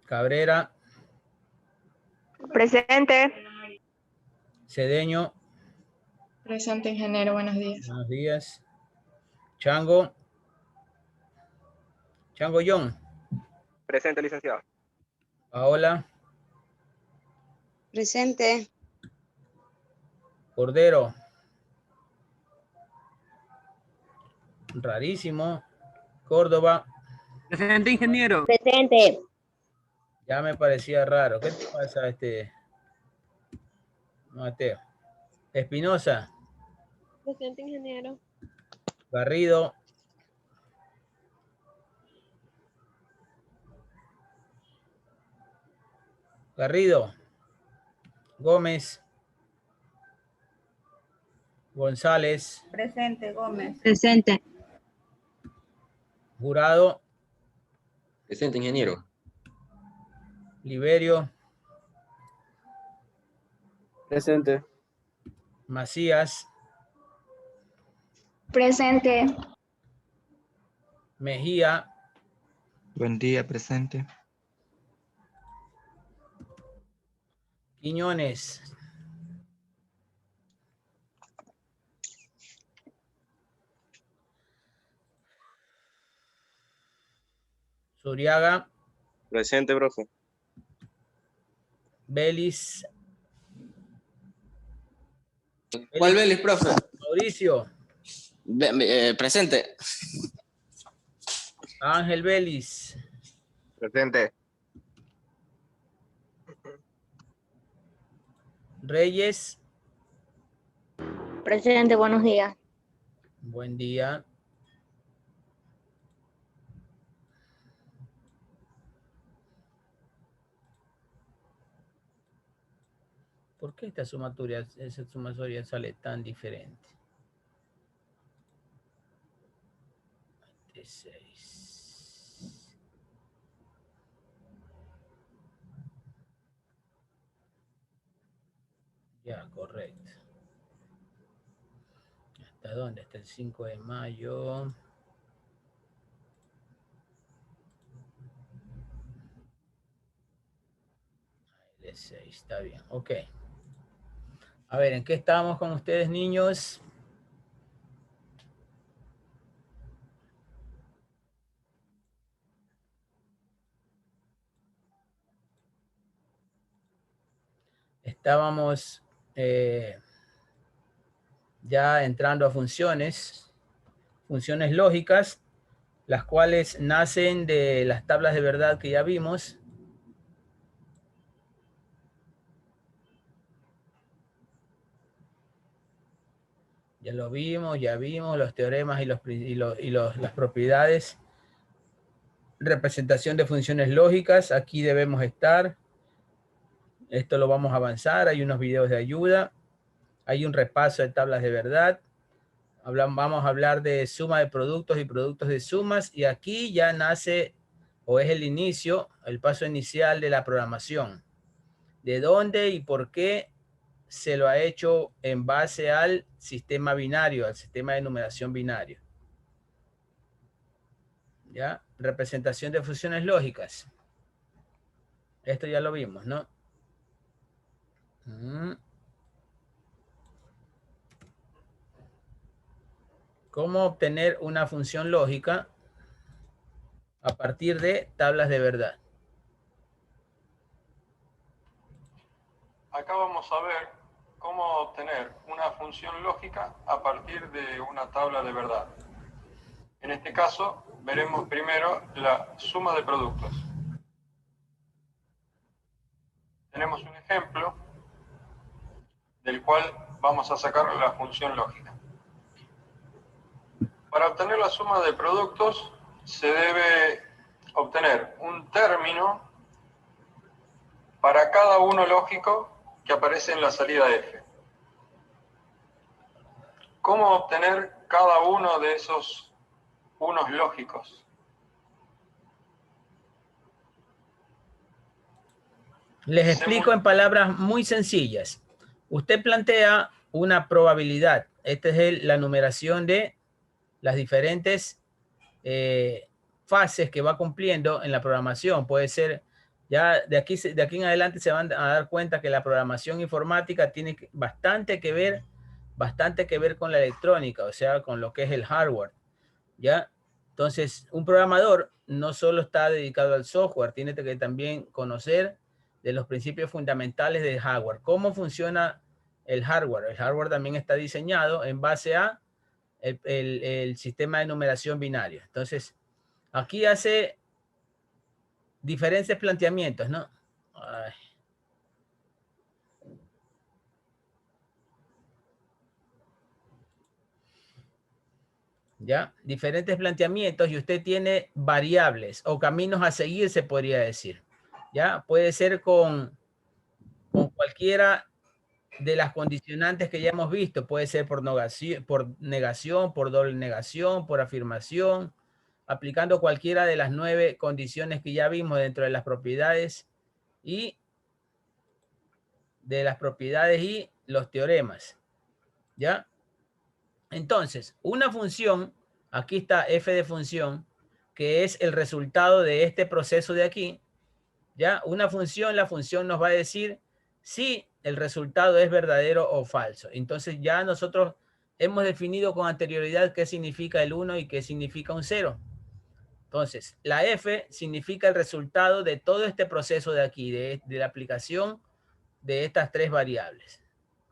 Cabrera. Presente. Cedeño. Presente, ingeniero, buenos días. Buenos días. Chango. Chango John. Presente, licenciado. Paola. Presente. Cordero. Rarísimo. Córdoba. Presente, ingeniero. Presente. Ya me parecía raro. ¿Qué te pasa, Mateo? Espinosa. Presente, ingeniero. Garrido. Garrido. Gómez. González. Presente, Gómez. Presente. Jurado. Presente, ingeniero. Liberio. Presente. Macías. Presente. Mejía. Buen día, presente. Quiñones. Suriaga. Presente, profe. Belis. ¿Cuál Belis, profe? Mauricio. Presente. Ángel Belis. Presente. Reyes. Presente, buenos días. Buen día. ¿Por qué esa sumatoria sale tan diferente? 26. Ya, correcto. ¿Hasta dónde? Hasta el 5 de mayo. De 6, está bien. Ok. A ver, ¿en qué estábamos con ustedes, niños? Estábamos ya entrando a funciones lógicas, las cuales nacen de las tablas de verdad que ya vimos. Ya vimos los teoremas y las propiedades. Representación de funciones lógicas, aquí debemos estar. Esto lo vamos a avanzar, hay unos videos de ayuda. Hay un repaso de tablas de verdad. Vamos a hablar de suma de productos y productos de sumas. Y aquí ya nace, o es el inicio, el paso inicial de la programación. ¿De dónde y por qué se lo ha hecho en base al sistema binario, al sistema de numeración binario? ¿Ya? Representación de funciones lógicas. Esto ya lo vimos, ¿no? ¿Cómo obtener una función lógica a partir de tablas de verdad? Acá vamos a ver cómo obtener una función lógica a partir de una tabla de verdad. En este caso, veremos primero la suma de productos. Tenemos un ejemplo del cual vamos a sacar la función lógica. Para obtener la suma de productos se debe obtener un término para cada uno lógico que aparece en la salida F. ¿Cómo obtener cada uno de esos unos lógicos? Les explico en palabras muy sencillas. Usted plantea una probabilidad. Esta es la numeración de las diferentes fases que va cumpliendo en la programación. Puede ser Ya de aquí en adelante se van a dar cuenta que la programación informática tiene bastante que ver con la electrónica, o sea, con lo que es el hardware. ¿Ya? Entonces, un programador no solo está dedicado al software, tiene que también conocer de los principios fundamentales del hardware. ¿Cómo funciona el hardware? El hardware también está diseñado en base a el sistema de numeración binaria. Entonces, aquí hace diferentes planteamientos, ¿no? Ay. ¿Ya? Diferentes planteamientos y usted tiene variables o caminos a seguir, se podría decir. ¿Ya? Puede ser con cualquiera de las condicionantes que ya hemos visto. Puede ser por negación, por doble negación, por afirmación, aplicando cualquiera de las 9 condiciones que ya vimos dentro de las propiedades y los teoremas. ¿Ya? Entonces, una función, aquí está f de función, que es el resultado de este proceso de aquí. ¿Ya? Una función, la función nos va a decir si el resultado es verdadero o falso. Entonces ya nosotros hemos definido con anterioridad qué significa el 1 y qué significa un 0. Entonces, la f significa el resultado de todo este proceso de aquí, de la aplicación de estas 3 variables.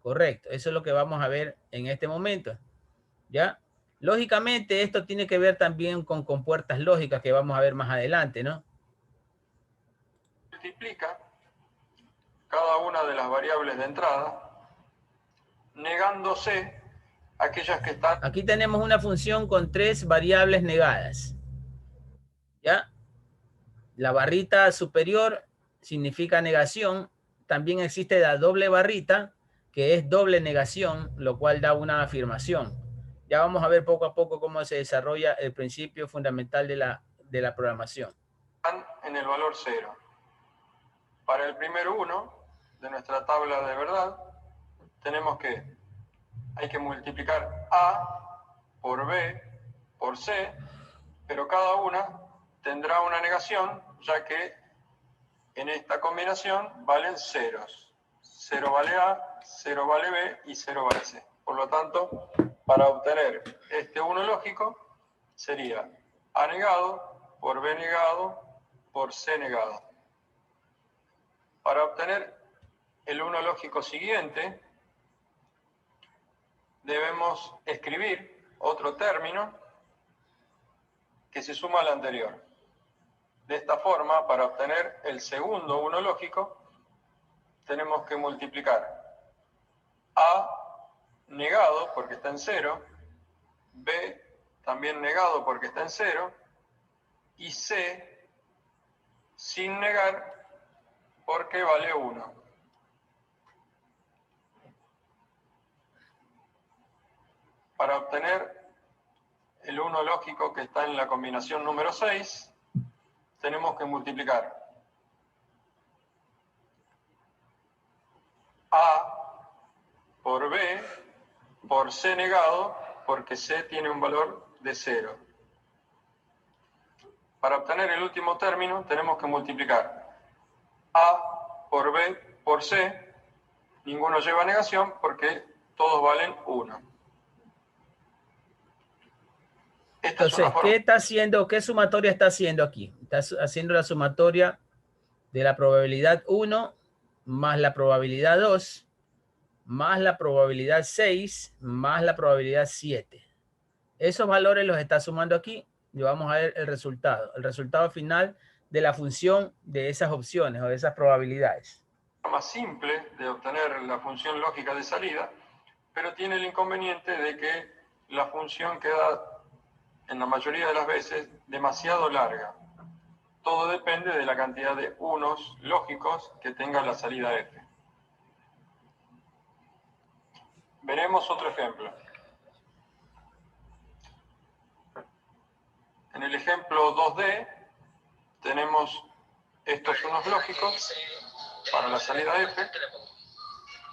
Correcto, eso es lo que vamos a ver en este momento. ¿Ya? Lógicamente, esto tiene que ver también con compuertas lógicas que vamos a ver más adelante, ¿no? Multiplica cada una de las variables de entrada, negándose aquellas que están... Aquí tenemos una función con 3 variables negadas. ¿Ya? La barrita superior significa negación. También existe la doble barrita, que es doble negación, lo cual da una afirmación. Ya vamos a ver poco a poco cómo se desarrolla el principio fundamental de la programación. En el valor 0. Para el primer 1 de nuestra tabla de verdad, tenemos que hay que multiplicar A por B por C, pero cada una tendrá una negación, ya que en esta combinación valen ceros. 0 vale A, 0 vale B y 0 vale C. Por lo tanto, para obtener este 1 lógico, sería A negado por B negado por C negado. Para obtener el 1 lógico siguiente, debemos escribir otro término que se suma al anterior. De esta forma, para obtener el segundo 1 lógico, tenemos que multiplicar A negado porque está en 0, B también negado porque está en 0, y C sin negar porque vale 1. Para obtener el 1 lógico que está en la combinación número 6, tenemos que multiplicar A por B por C negado, porque C tiene un valor de 0. Para obtener el último término, tenemos que multiplicar A por B por C. Ninguno lleva negación porque todos valen 1. Entonces, ¿qué está haciendo? ¿Qué sumatoria está haciendo aquí? Está haciendo la sumatoria de la probabilidad 1 más la probabilidad 2 más la probabilidad 6 más la probabilidad 7. Esos valores los está sumando aquí y vamos a ver el resultado final de la función de esas opciones o de esas probabilidades. Más simple de obtener la función lógica de salida, pero tiene el inconveniente de que la función queda en la mayoría de las veces demasiado larga. Todo depende de la cantidad de unos lógicos que tenga la salida F. Veremos otro ejemplo. En el ejemplo 2D tenemos estos unos lógicos para la salida F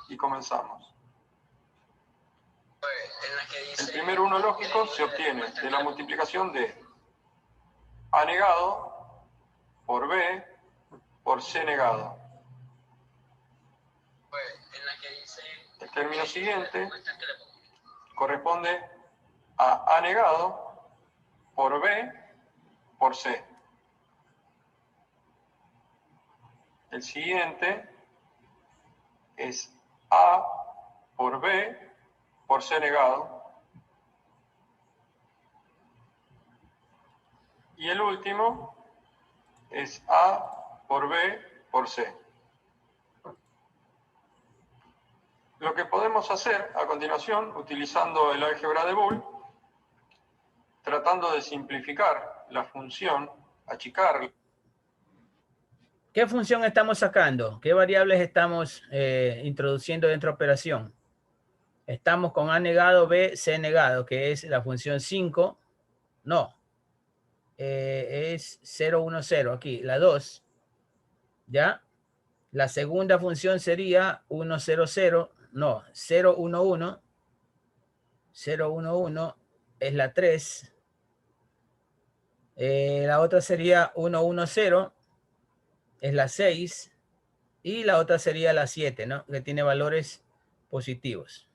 y comenzamos. El primer 1 lógico se obtiene de la multiplicación de A negado por B por C negado. El término siguiente corresponde a A negado por B por C. El siguiente es A por B por C negado. Y el último es A por B por C. Lo que podemos hacer a continuación, utilizando el álgebra de Boole, tratando de simplificar la función, achicarla. ¿Qué función estamos sacando? ¿Qué variables estamos introduciendo dentro de la operación? Estamos con A negado, B, C negado, que es la función 5. No. Es 0, 1, 0 aquí, la 2. ¿Ya? La segunda función sería 1, 0, 0. No, 0, 1, 1. 0, 1, 1 es la 3. La otra sería 1, 1, 0. Es la 6. Y la otra sería la 7, ¿no? Que tiene valores positivos.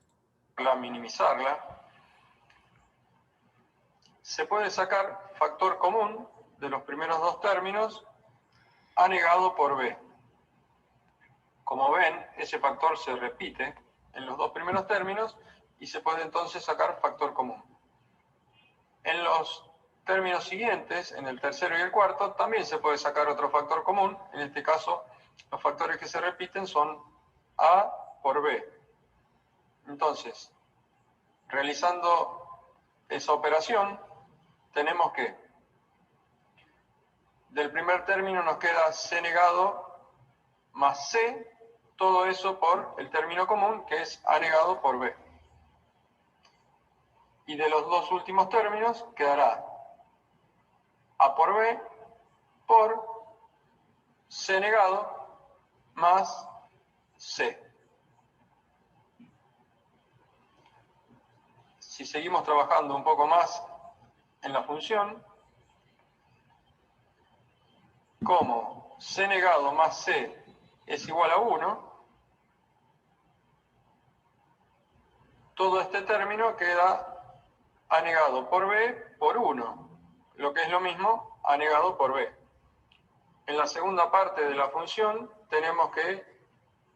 Minimizarla. Se puede sacar factor común de los primeros dos términos, A negado por B. Como ven, ese factor se repite en los dos primeros términos y se puede entonces sacar factor común. En los términos siguientes, en el tercero y el cuarto, también se puede sacar otro factor común. En este caso, los factores que se repiten son A por B. Entonces, realizando esa operación, tenemos que del primer término nos queda C negado más C, todo eso por el término común, que es A negado por B. Y de los dos últimos términos quedará A por B por C negado más C. Si seguimos trabajando un poco más en la función, como C negado más C es igual a 1, todo este término queda A negado por B por 1, lo que es lo mismo A negado por B. En la segunda parte de la función tenemos que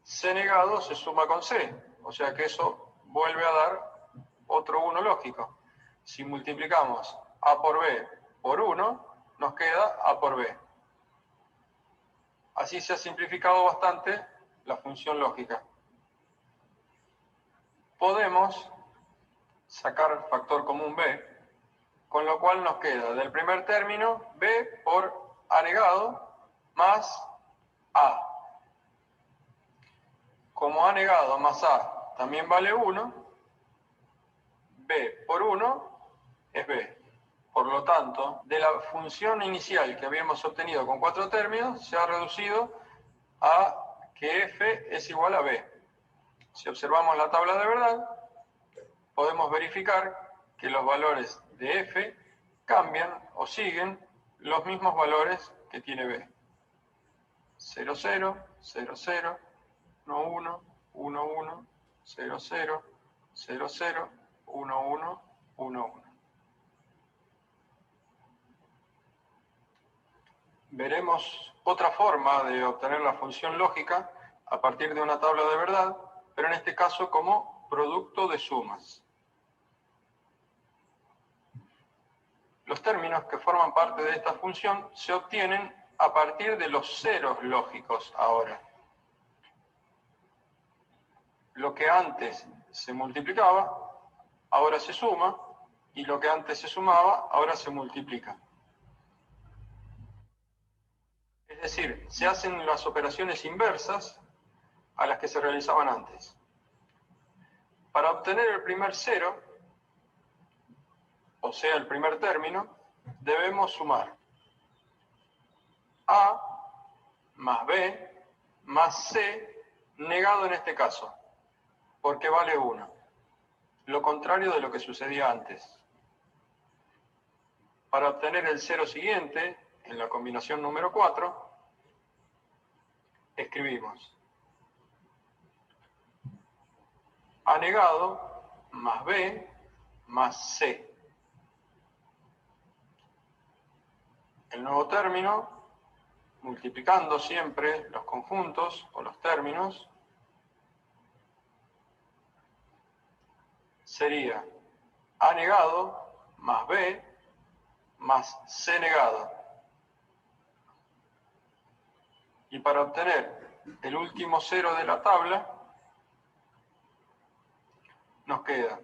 C negado se suma con C, o sea que eso vuelve a dar otro 1 lógico. Si multiplicamos A por B por 1, nos queda A por B. Así se ha simplificado bastante la función lógica. Podemos sacar factor común B, con lo cual nos queda del primer término B por A negado más A. Como A negado más A también vale 1, B por 1 es B. Por lo tanto, de la función inicial que habíamos obtenido con 4 términos, se ha reducido a que f es igual a b. Si observamos la tabla de verdad, podemos verificar que los valores de f cambian o siguen los mismos valores que tiene b. 0, 0, 0, 0, 1, 1, 1, 1, 0, 0, 0, 0, 1, 1, 1, 1. Veremos otra forma de obtener la función lógica a partir de una tabla de verdad, pero en este caso como producto de sumas. Los términos que forman parte de esta función se obtienen a partir de los ceros lógicos ahora. Lo que antes se multiplicaba, ahora se suma, y lo que antes se sumaba, ahora se multiplica. Es decir, se hacen las operaciones inversas a las que se realizaban antes. Para obtener el primer cero, o sea, el primer término, debemos sumar A más B más C, negado en este caso, porque vale 1. Lo contrario de lo que sucedía antes. Para obtener el cero siguiente, en la combinación número 4, escribimos A negado más B más C. El nuevo término, multiplicando siempre los conjuntos o los términos, sería A negado más B más C negado. Y para obtener el último cero de la tabla, nos queda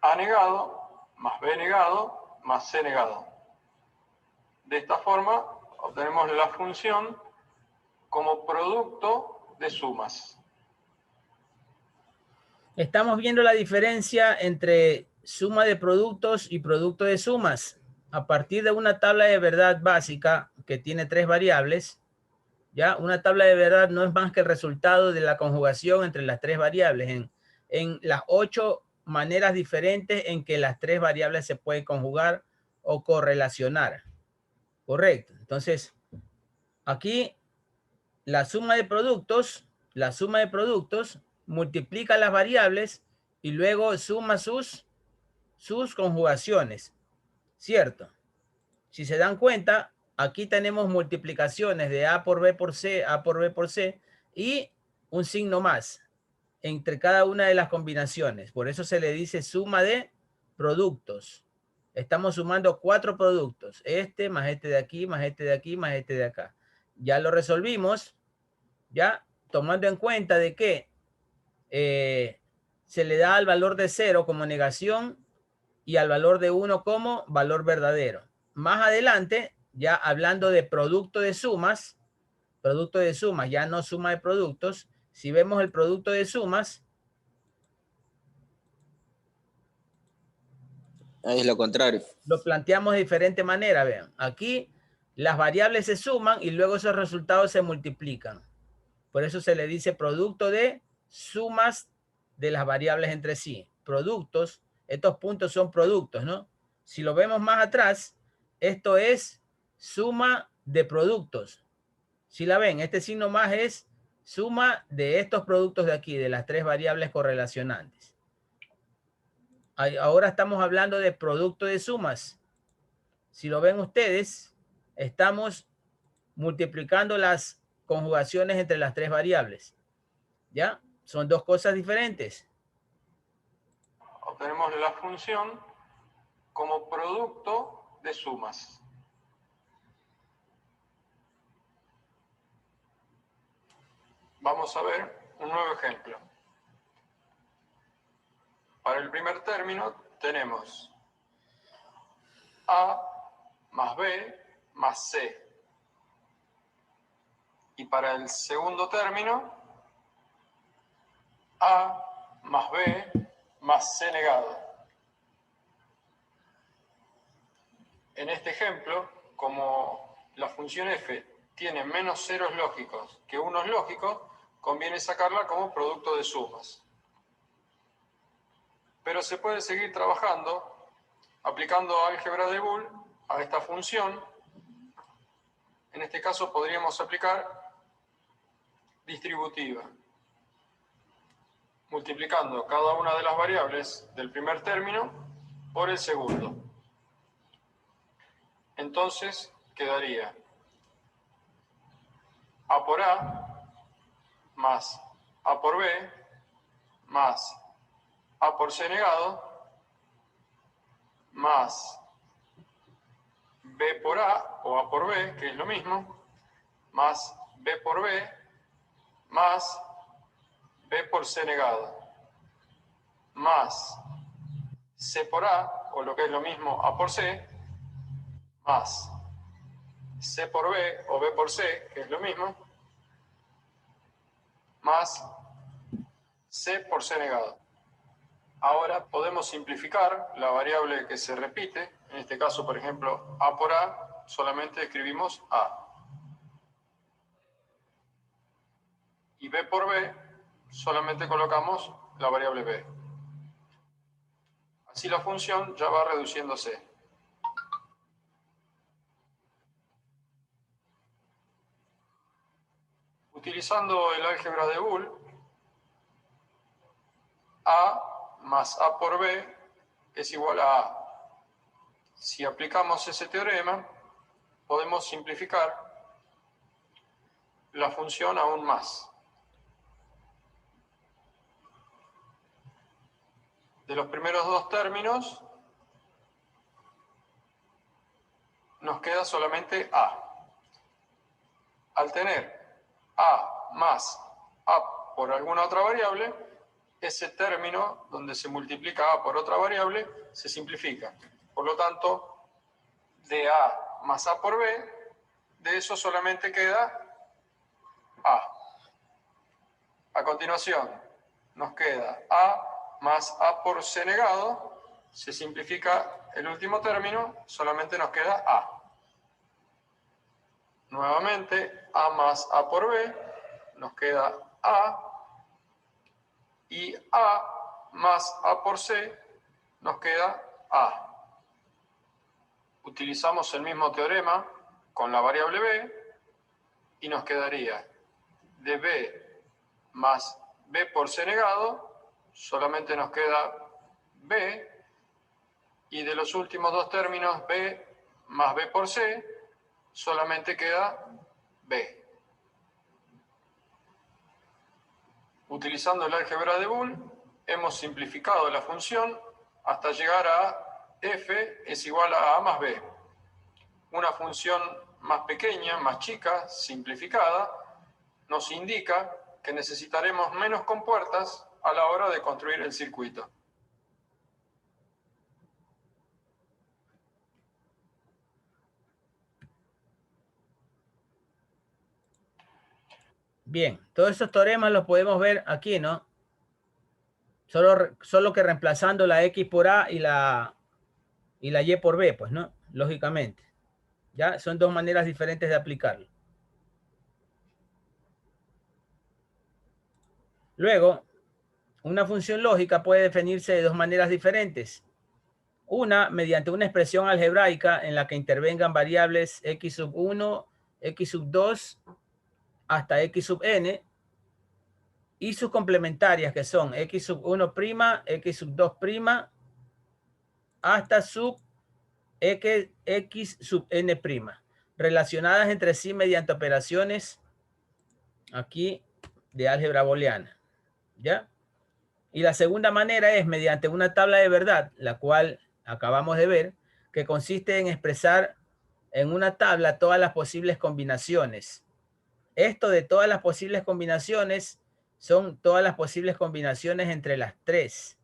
A negado más B negado más C negado. De esta forma obtenemos la función como producto de sumas. Estamos viendo la diferencia entre suma de productos y producto de sumas. A partir de una tabla de verdad básica que tiene 3 variables, ¿ya? Una tabla de verdad no es más que el resultado de la conjugación entre las 3 variables en las 8 maneras diferentes en que las 3 variables se pueden conjugar o correlacionar. Correcto. Entonces, aquí la suma de productos multiplica las variables y luego suma sus conjugaciones. ¿Cierto? Si se dan cuenta, aquí tenemos multiplicaciones de A por B por C, A por B por C y un signo más entre cada una de las combinaciones. Por eso se le dice suma de productos. Estamos sumando 4 productos. Este más este de aquí, más este de aquí, más este de acá. Ya lo resolvimos. Ya tomando en cuenta de que se le da al valor de 0 como negación y al valor de 1 como valor verdadero. Más adelante, ya hablando de producto de sumas, ya no suma de productos. Si vemos el producto de sumas, Ahí es lo contrario. lo planteamos de diferente manera. Vean, aquí las variables se suman y luego esos resultados se multiplican. Por eso se le dice producto de sumas de las variables entre sí. Productos, estos puntos son productos, ¿no? Si lo vemos más atrás, esto es suma de productos. Si la ven, este signo más es suma de estos productos de aquí, de las 3 variables correlacionantes. Ahora estamos hablando de producto de sumas. Si lo ven ustedes, estamos multiplicando las conjugaciones entre las 3 variables. ¿Ya? Son 2 cosas diferentes. Obtenemos la función como producto de sumas. Vamos a ver un nuevo ejemplo. Para el primer término tenemos A más B más C. Y para el segundo término, A más B más C negado. En este ejemplo, como la función f tiene menos ceros lógicos que unos lógicos, conviene sacarla como producto de sumas. Pero se puede seguir trabajando aplicando álgebra de Boole a esta función. En este caso podríamos aplicar distributiva, multiplicando cada una de las variables del primer término por el segundo. Entonces quedaría A por A más A por B más A por C negado más B por A o A por B, que es lo mismo, más B por B más B por C negado más C por A, o lo que es lo mismo A por C, más C por B o B por C, que es lo mismo, más C por C negado. Ahora podemos simplificar la variable que se repite. En este caso, por ejemplo, A por A, solamente escribimos A. Y B por B, solamente colocamos la variable B. Así la función ya va reduciéndose. utilizando el álgebra de Boole, A más A por B es igual a A. Si aplicamos ese teorema, podemos simplificar la función aún más. De los primeros dos términos, nos queda solamente A. Al tener A más A por alguna otra variable, ese término donde se multiplica A por otra variable se simplifica. Por lo tanto, de A más A por B, de eso solamente queda A. A continuación, nos queda A más A por C negado, se simplifica el último término, solamente nos queda A. Nuevamente, A más A por B, nos queda A, y A más A por C, nos queda A. Utilizamos el mismo teorema con la variable B, y nos quedaría de B más B por C negado, solamente nos queda B, y de los últimos dos términos, B más B por C, solamente queda B. Utilizando el álgebra de Boole, hemos simplificado la función hasta llegar a f es igual a A más B. Una función más pequeña, más chica, simplificada, nos indica que necesitaremos menos compuertas a la hora de construir el circuito. Bien, todos esos teoremas los podemos ver aquí, ¿no? Solo que reemplazando la X por A y la Y por B, pues, ¿no? Lógicamente. Ya son dos maneras diferentes de aplicarlo. Luego, una función lógica puede definirse de dos maneras diferentes. Una, mediante una expresión algebraica en la que intervengan variables x sub 1, x sub 2, hasta x sub n, y sus complementarias que son x sub 1', x sub 2', hasta sub x sub n', relacionadas entre sí mediante operaciones aquí de álgebra booleana. ¿Ya? Y la segunda manera es mediante una tabla de verdad, la cual acabamos de ver, que consiste en expresar en una tabla todas las posibles combinaciones. Esto de todas las posibles combinaciones son todas las posibles combinaciones entre las tres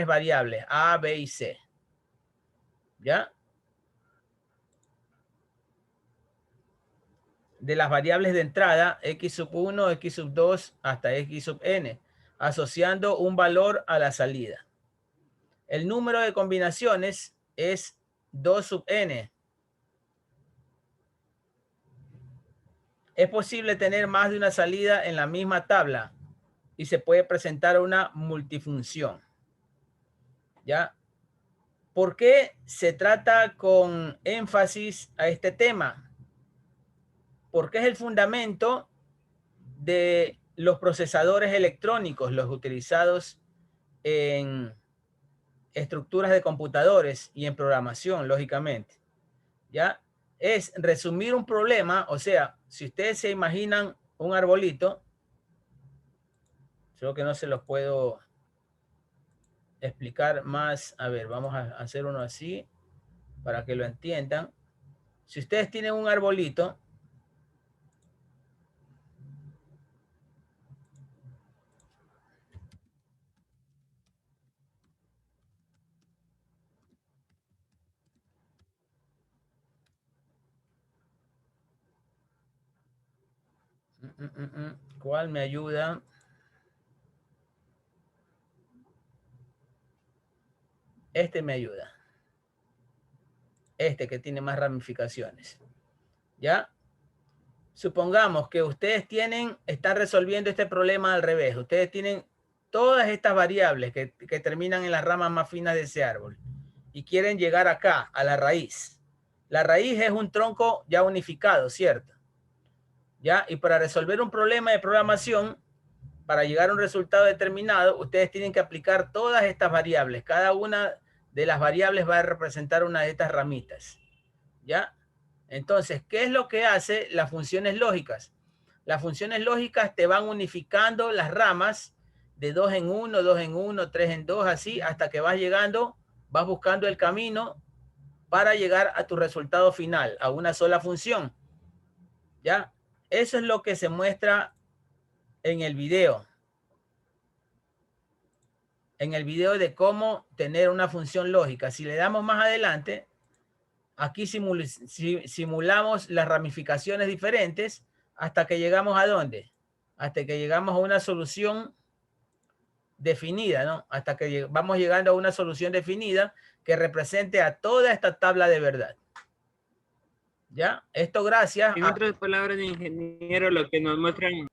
variables A, B y C. ¿Ya? De las variables de entrada, x sub 1, x sub 2, hasta x sub n, asociando un valor a la salida. El número de combinaciones es 2 sub n. Es posible tener más de una salida en la misma tabla y se puede presentar una multifunción. ¿Ya? ¿Por qué se trata con énfasis a este tema? Porque es el fundamento de los procesadores electrónicos, los utilizados en estructuras de computadores y en programación, lógicamente. ¿Ya? Es resumir un problema, o sea, si ustedes se imaginan un arbolito, creo que no se los puedo explicar más. A ver, vamos a hacer uno así para que lo entiendan. Si ustedes tienen un arbolito, ¿cuál me ayuda? Este me ayuda. Este que tiene más ramificaciones. ¿Ya? Supongamos que ustedes están resolviendo este problema al revés. Ustedes tienen todas estas variables que terminan en las ramas más finas de ese árbol y quieren llegar acá, a la raíz. La raíz es un tronco ya unificado, ¿cierto? ¿Ya? Y para resolver un problema de programación, para llegar a un resultado determinado, ustedes tienen que aplicar todas estas variables. Cada una de las variables va a representar una de estas ramitas. ¿Ya? Entonces, ¿qué es lo que hace las funciones lógicas? Las funciones lógicas te van unificando las ramas de 2 en 1, 2 en 1, 3 en 2, así, hasta que vas llegando, vas buscando el camino para llegar a tu resultado final, a una sola función. ¿Ya? Eso es lo que se muestra en el video. En el video de cómo tener una función lógica. Si le damos más adelante, aquí simulamos las ramificaciones diferentes hasta que llegamos ¿a dónde? Hasta que llegamos a una solución definida, ¿no? Hasta que vamos llegando a una solución definida que represente a toda esta tabla de verdad. ¿Ya? Esto gracias En otras palabras, ingeniero, lo que nos muestran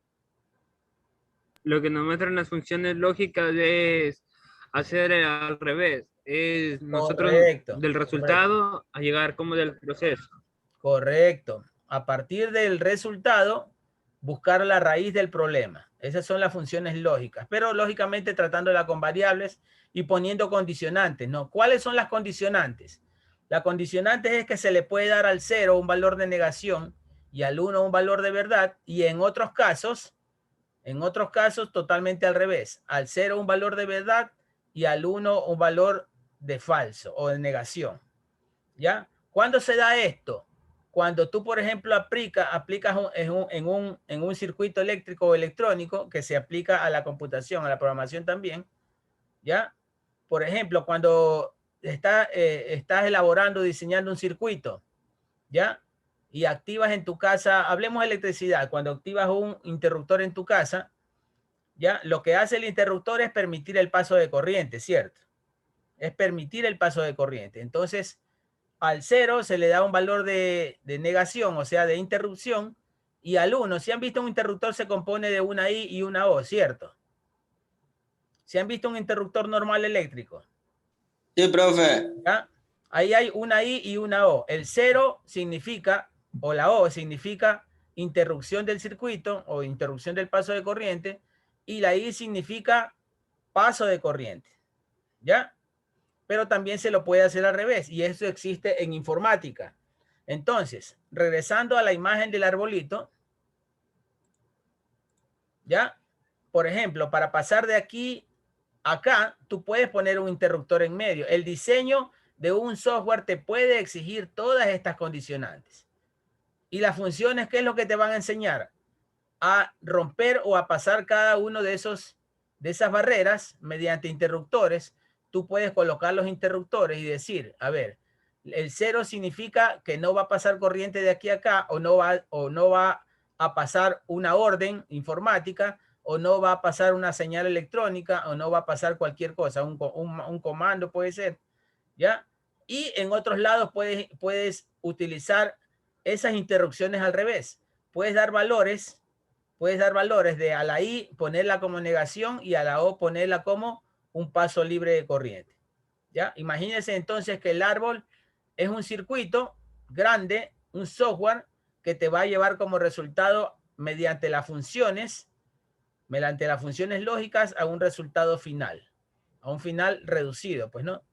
las funciones lógicas es hacer al revés. Es nosotros Correcto, del resultado a llegar como del proceso. Correcto. A partir del resultado, buscar la raíz del problema. Esas son las funciones lógicas, pero lógicamente tratándola con variables y poniendo condicionantes, ¿no? ¿Cuáles son las condicionantes? La condicionante es que se le puede dar al 0 un valor de negación y al 1 un valor de verdad, y en otros casos totalmente al revés. Al 0 un valor de verdad y al 1 un valor de falso o de negación. ¿Ya? ¿Cuándo se da esto? Cuando tú, por ejemplo, aplicas en un circuito eléctrico o electrónico que se aplica a la computación, a la programación también. ¿Ya? Por ejemplo, cuando estás elaborando, diseñando un circuito, ¿ya? Y activas en tu casa, hablemos de electricidad, cuando activas un interruptor en tu casa, ¿ya? Lo que hace el interruptor es permitir el paso de corriente, ¿cierto? Es permitir el paso de corriente. Entonces, al 0 se le da un valor de negación, o sea, de interrupción, y al 1, si han visto un interruptor se compone de una I y una O, ¿cierto? Si han visto un interruptor normal eléctrico. Sí, profe. ¿Ya? Ahí hay una I y una O. El 0 significa, o la O significa interrupción del circuito o interrupción del paso de corriente, y la I significa paso de corriente. ¿Ya? Pero también se lo puede hacer al revés, y eso existe en informática. Entonces, regresando a la imagen del arbolito, ¿ya? Por ejemplo, para pasar de aquí a acá, tú puedes poner un interruptor en medio. El diseño de un software te puede exigir todas estas condicionantes. Y las funciones, ¿qué es lo que te van a enseñar? A romper o a pasar cada uno de esas barreras mediante interruptores. Tú puedes colocar los interruptores y decir, a ver, el 0 significa que no va a pasar corriente de aquí a acá, o no va a pasar una orden informática, o no va a pasar una señal electrónica, o no va a pasar cualquier cosa, un comando puede ser, ¿ya? Y en otros lados puedes utilizar esas interrupciones al revés. Puedes dar valores de a la I ponerla como negación y a la O ponerla como un paso libre de corriente. ¿Ya? Imagínense entonces que el árbol es un circuito grande, un software que te va a llevar como resultado mediante las funciones lógicas a un resultado final, a un final reducido, pues, ¿no?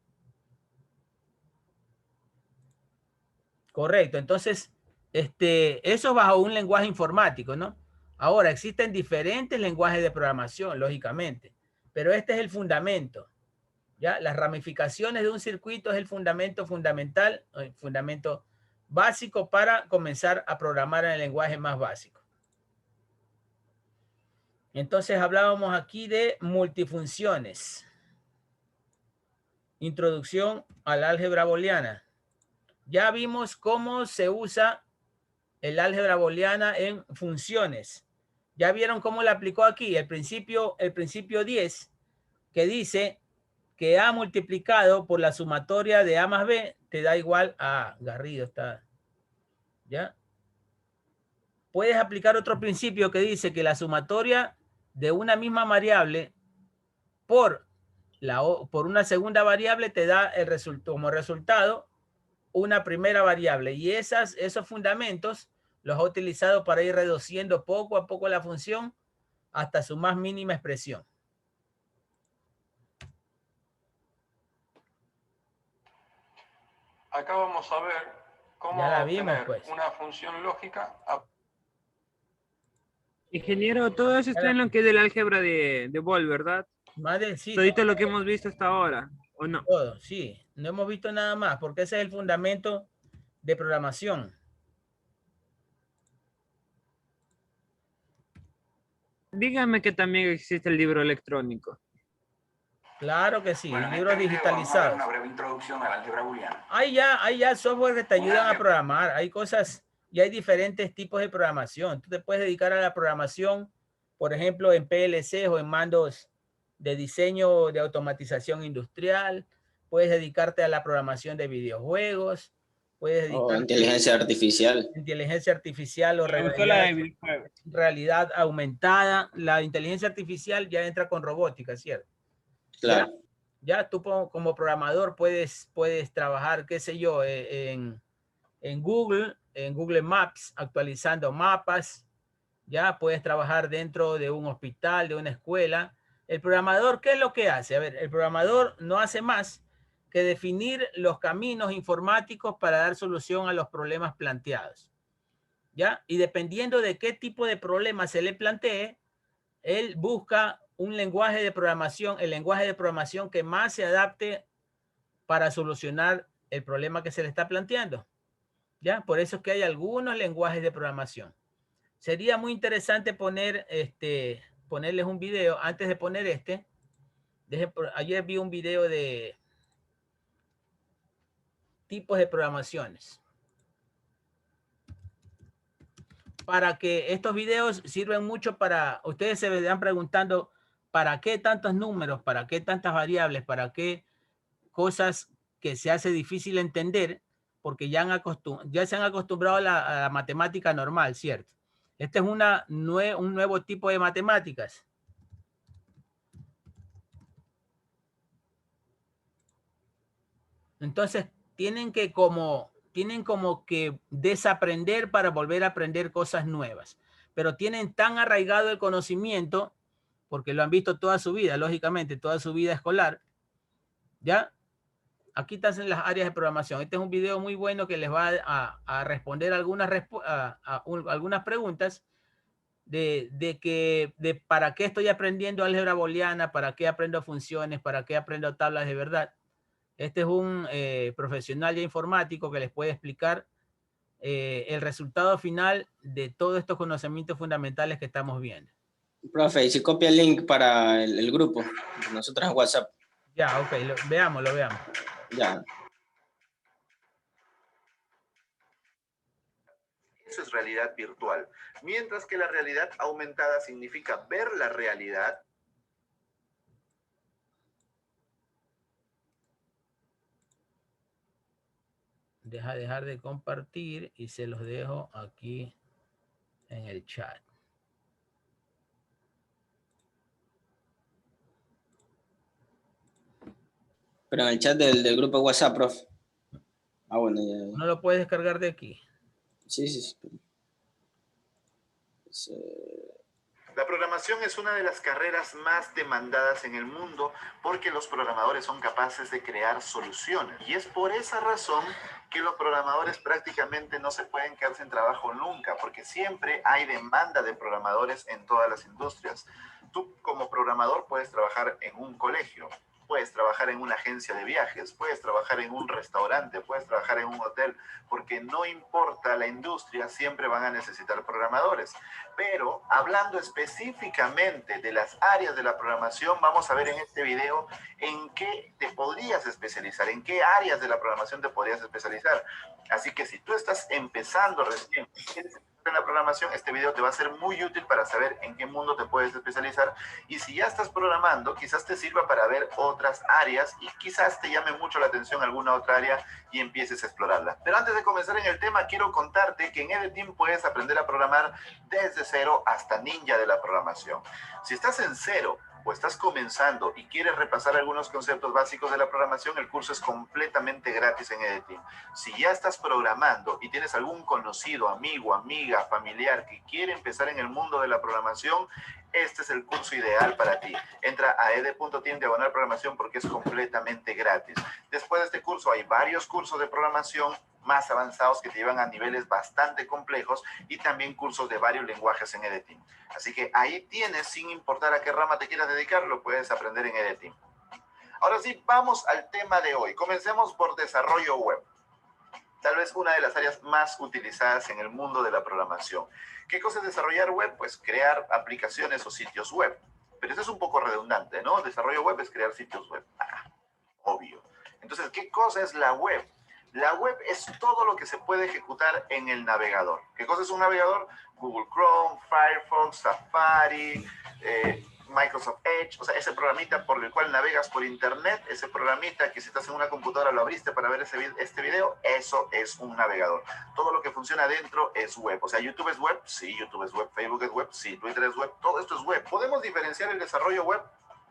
Correcto. Entonces, eso bajo un lenguaje informático, ¿no? Ahora, existen diferentes lenguajes de programación, lógicamente, pero este es el fundamento. ¿Ya? Las ramificaciones de un circuito es el fundamento fundamental, el fundamento básico para comenzar a programar en el lenguaje más básico. Entonces hablábamos aquí de multifunciones. Introducción al álgebra booleana. Ya vimos cómo se usa el álgebra booleana en funciones. Ya vieron cómo la aplicó aquí el principio 10, que dice que A multiplicado por la sumatoria de A más B te da igual a Garrido. Está, ¿ya? Puedes aplicar otro principio que dice que la sumatoria de una misma variable por una segunda variable te da como resultado una primera variable. Y esos fundamentos los ha utilizado para ir reduciendo poco a poco la función hasta su más mínima expresión. Acá vamos a ver cómo Ya la vimos, obtener pues. una función lógica. Ingeniero, todo eso está en lo que es del álgebra de Boole, ¿verdad? Más del sí, Todito lo que hemos visto hasta ahora, ¿o no? todo, sí. No hemos visto nada más, porque ese es el fundamento de programación. Dígame que también existe el libro electrónico. Claro que sí, Bueno, en libros este video vamos a ver digitalizados. una breve introducción al álgebra booleana. Hay ya software que te ayudan a programar. Hay cosas, y hay diferentes tipos de programación. Tú te puedes dedicar a la programación, por ejemplo, en PLC o en mandos de diseño de automatización industrial. Puedes dedicarte a la programación de videojuegos. Puedes dedicarte O inteligencia artificial. a inteligencia artificial o Me gustó la de videojuegos. realidad aumentada. La inteligencia artificial ya entra con robótica, ¿cierto? Claro. Ya tú como programador puedes trabajar, qué sé yo, en Google Maps, actualizando mapas. Ya puedes trabajar dentro de un hospital, de una escuela. El programador, ¿qué es lo que hace? A ver, el programador no hace más que definir los caminos informáticos para dar solución a los problemas planteados. ¿Ya? Y dependiendo de qué tipo de problema se le plantee, él busca un lenguaje de programación, el lenguaje de programación que más se adapte para solucionar el problema que se le está planteando. ¿Ya? Por eso es que hay algunos lenguajes de programación. Sería muy interesante ponerles un video. Antes de poner ayer vi un video de tipos de programaciones. Para que estos videos sirven mucho para, ustedes se vendrán preguntando, ¿para qué tantos números? ¿Para qué tantas variables? ¿Para qué cosas que se hace difícil entender? Porque ya se han acostumbrado a la matemática normal, ¿cierto? Este es un nuevo tipo de matemáticas. Entonces, tienen como que desaprender para volver a aprender cosas nuevas. Pero tienen tan arraigado el conocimiento, porque lo han visto toda su vida, lógicamente, toda su vida escolar. ¿Ya? Aquí están las áreas de programación. Este es un video muy bueno que les va a responder algunas preguntas de para qué estoy aprendiendo álgebra booleana, para qué aprendo funciones, para qué aprendo tablas de verdad. Este es un profesional ya informático que les puede explicar el resultado final de todos estos conocimientos fundamentales que estamos viendo. Profe, y si copia el link para el grupo, nosotros en WhatsApp. Ya, ok, veámoslo. Ya. Eso es realidad virtual. Mientras que la realidad aumentada significa ver la realidad. Dejar de compartir y se los dejo aquí en el chat. Pero en el chat del grupo de WhatsApp, profe. Ah, bueno, ya. ¿No lo puedes descargar de aquí? Sí. La programación es una de las carreras más demandadas en el mundo porque los programadores son capaces de crear soluciones. Y es por esa razón que los programadores prácticamente no se pueden quedar sin trabajo nunca, porque siempre hay demanda de programadores en todas las industrias. Tú como programador puedes trabajar en un colegio, puedes trabajar en una agencia de viajes, puedes trabajar en un restaurante, puedes trabajar en un hotel, porque no importa la industria, siempre van a necesitar programadores. Pero hablando específicamente de las áreas de la programación, vamos a ver en este video en qué te podrías especializar, en qué áreas de la programación te podrías especializar. Así que si tú estás empezando recién en la programación, este video te va a ser muy útil para saber en qué mundo te puedes especializar, y si ya estás programando, quizás te sirva para ver otras áreas y quizás te llame mucho la atención alguna otra área y empieces a explorarla. Pero antes de comenzar en el tema, quiero contarte que en EDTeam puedes aprender a programar desde cero hasta ninja de la programación. Si estás en cero o estás comenzando y quieres repasar algunos conceptos básicos de la programación, el curso es completamente gratis en EDTeam. Si ya estás programando y tienes algún conocido, amigo, amiga, familiar que quiere empezar en el mundo de la programación, este es el curso ideal para ti. Entra a ed.team/programación porque es completamente gratis. Después de este curso hay varios cursos de programación más avanzados que te llevan a niveles bastante complejos y también cursos de varios lenguajes en EDTeam. Así que ahí tienes, sin importar a qué rama te quieras dedicar, lo puedes aprender en EDTeam. Ahora sí, vamos al tema de hoy. Comencemos por desarrollo web. Tal vez una de las áreas más utilizadas en el mundo de la programación. ¿Qué cosa es desarrollar web? Pues crear aplicaciones o sitios web. Pero eso es un poco redundante, ¿no? Desarrollo web es crear sitios web. Obvio. Entonces, ¿qué cosa es la web? La web es todo lo que se puede ejecutar en el navegador. ¿Qué cosa es un navegador? Google Chrome, Firefox, Safari, Microsoft Edge, o sea, ese programita por el cual navegas por internet, ese programita que si estás en una computadora lo abriste para ver este video, eso es un navegador. Todo lo que funciona adentro es web. O sea, YouTube es web, sí, YouTube es web, Facebook es web, sí, Twitter es web, todo esto es web. Podemos diferenciar el desarrollo web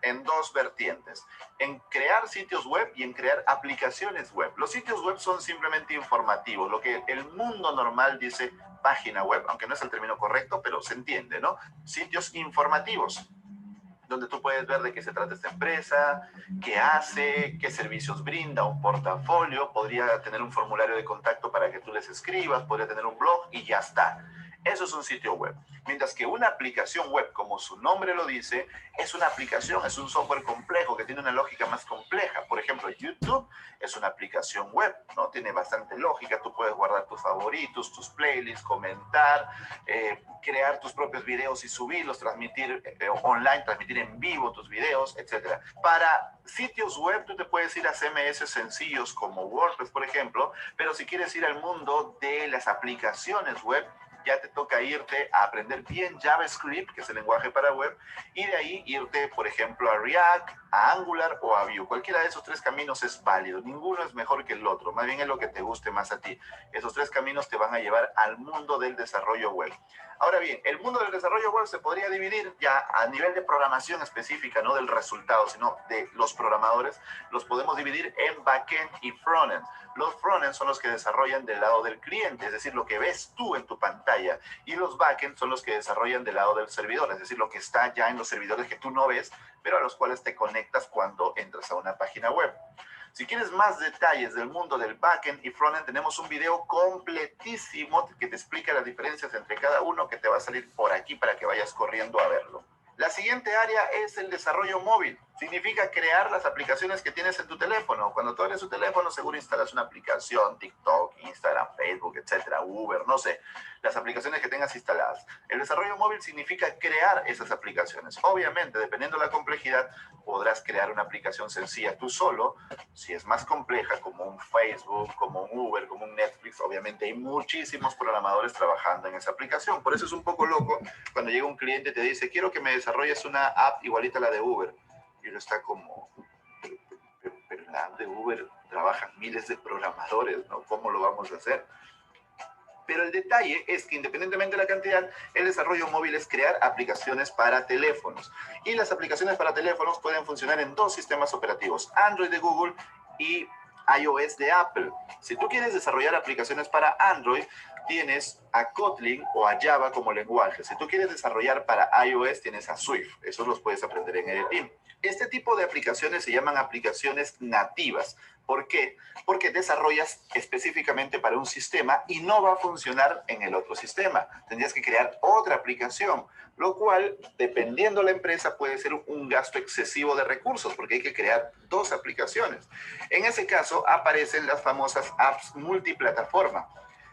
en dos vertientes, en crear sitios web y en crear aplicaciones web. Los sitios web son simplemente informativos, lo que el mundo normal dice página web, aunque no es el término correcto, pero se entiende, ¿no? Sitios informativos, donde tú puedes ver de qué se trata esta empresa, qué hace, qué servicios brinda, un portafolio, podría tener un formulario de contacto para que tú les escribas, podría tener un blog y ya está. Eso es un sitio web. Mientras que una aplicación web, como su nombre lo dice, es una aplicación, es un software complejo que tiene una lógica más compleja. Por ejemplo, YouTube es una aplicación web, ¿no? Tiene bastante lógica. Tú puedes guardar tus favoritos, tus playlists, comentar, crear tus propios videos y subirlos, transmitir online, transmitir en vivo tus videos, etc. Para sitios web, tú te puedes ir a CMS sencillos como WordPress, por ejemplo, pero si quieres ir al mundo de las aplicaciones web, ya te toca irte a aprender bien JavaScript, que es el lenguaje para web, y de ahí irte, por ejemplo, a React, a Angular o a Vue. Cualquiera de esos tres caminos es válido. Ninguno es mejor que el otro. Más bien es lo que te guste más a ti. Esos tres caminos te van a llevar al mundo del desarrollo web. Ahora bien, el mundo del desarrollo web se podría dividir ya a nivel de programación específica, no del resultado, sino de los programadores. Los podemos dividir en backend y frontend. Los frontend son los que desarrollan del lado del cliente, es decir, lo que ves tú en tu pantalla. Y los backend son los que desarrollan del lado del servidor, es decir, lo que está ya en los servidores que tú no ves, pero a los cuales te conectas cuando entras a una página web. Si quieres más detalles del mundo del backend y frontend, tenemos un video completísimo que te explica las diferencias entre cada uno, que te va a salir por aquí para que vayas corriendo a verlo. La siguiente área es el desarrollo móvil. Significa crear las aplicaciones que tienes en tu teléfono. Cuando tú abres tu teléfono, seguro instalas una aplicación, TikTok, Instagram, Facebook, etcétera, Uber, no sé, las aplicaciones que tengas instaladas. El desarrollo móvil significa crear esas aplicaciones. Obviamente, dependiendo de la complejidad, podrás crear una aplicación sencilla tú solo. Si es más compleja, como un Facebook, como un Uber, como un Netflix, obviamente hay muchísimos programadores trabajando en esa aplicación. Por eso es un poco loco cuando llega un cliente y te dice, quiero que me desarrolles una app igualita a la de Uber. Y uno está como, pero en la app de Uber trabajan miles de programadores, ¿no? ¿Cómo lo vamos a hacer? Pero el detalle es que independientemente de la cantidad, el desarrollo móvil es crear aplicaciones para teléfonos. Y las aplicaciones para teléfonos pueden funcionar en dos sistemas operativos, Android de Google y iOS de Apple. Si tú quieres desarrollar aplicaciones para Android, tienes a Kotlin o a Java como lenguaje. Si tú quieres desarrollar para iOS, tienes a Swift. Esos los puedes aprender en EDTeam. Este tipo de aplicaciones se llaman aplicaciones nativas. ¿Por qué? Porque desarrollas específicamente para un sistema y no va a funcionar en el otro sistema. Tendrías que crear otra aplicación, lo cual, dependiendo de la empresa, puede ser un gasto excesivo de recursos porque hay que crear dos aplicaciones. En ese caso, aparecen las famosas apps multiplataforma,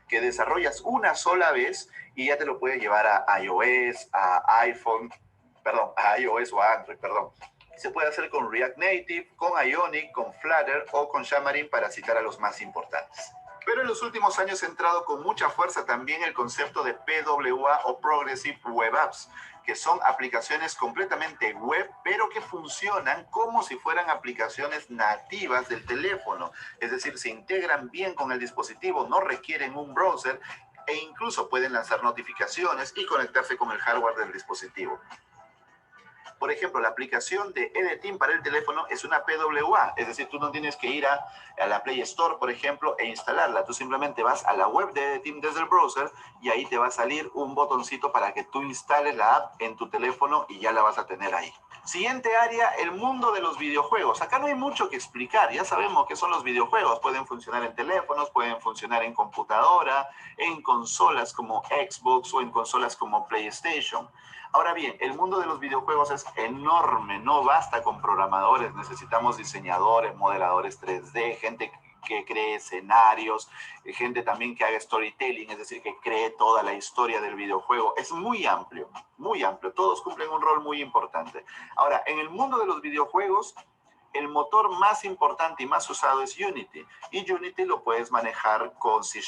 que desarrollas una sola vez y ya te lo puedes llevar a iOS, a iPhone, perdón, a iOS o a Android, perdón. Se puede hacer con React Native, con Ionic, con Flutter o con Xamarin, para citar a los más importantes. Pero en los últimos años ha entrado con mucha fuerza también el concepto de PWA o Progressive Web Apps, que son aplicaciones completamente web, pero que funcionan como si fueran aplicaciones nativas del teléfono. Es decir, se integran bien con el dispositivo, no requieren un browser e incluso pueden lanzar notificaciones y conectarse con el hardware del dispositivo. Por ejemplo, la aplicación de Editing para el teléfono es una PWA, es decir, tú no tienes que ir a la Play Store, por ejemplo, e instalarla. Tú simplemente vas a la web de Editing desde el browser y ahí te va a salir un botoncito para que tú instales la app en tu teléfono y ya la vas a tener ahí. Siguiente área, el mundo de los videojuegos. Acá no hay mucho que explicar, ya sabemos qué son los videojuegos. Pueden funcionar en teléfonos, pueden funcionar en computadora, en consolas como Xbox o en consolas como PlayStation. Ahora bien, el mundo de los videojuegos es enorme, no basta con programadores, necesitamos diseñadores, modeladores 3D, gente que cree escenarios, gente también que haga storytelling, es decir, que cree toda la historia del videojuego. Es muy amplio, todos cumplen un rol muy importante. Ahora, en el mundo de los videojuegos, el motor más importante y más usado es Unity, y Unity lo puedes manejar con C#.